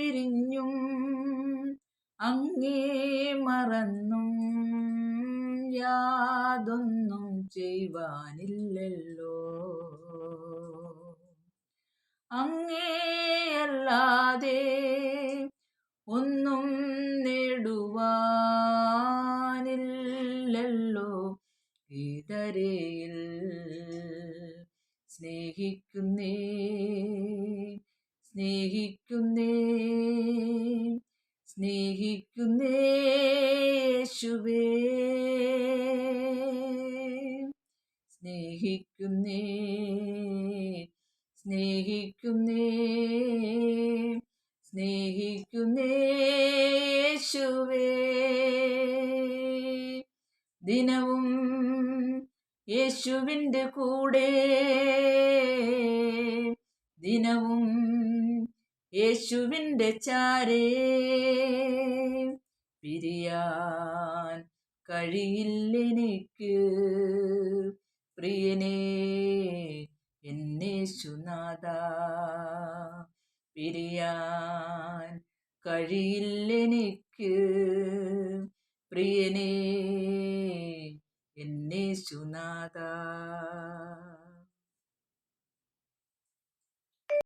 പിരിഞ്ഞും അങ്ങേ മറന്നും യാതൊന്നും ചെയ്യുവാനില്ലല്ലോ. അങ്ങേയല്ലാതെ ഒന്നും നേടുവാനില്ലല്ലോ. ഇതരയിൽ സ്നേഹിക്കുന്നേ സ്നേഹിക്കുന്നേ സ്നേഹിക്കുന്നേ യേശുവേ, സ്നേഹിക്കുന്നേ സ്നേഹിക്കുന്നേ സ്നേഹിക്കുന്നേ യേശുവേ. ദിനവും യേശുവിൻ്റെ കൂടെ, ദിനവും യേശുവിൻ്റെ ചാരേ, പിരിയാൻ കഴിയില്ലെനിക്ക് പ്രിയനേ എന്നേശുനാഥ. പിരിയാൻ കഴിയില്ലെനിക്ക് പ്രിയനേ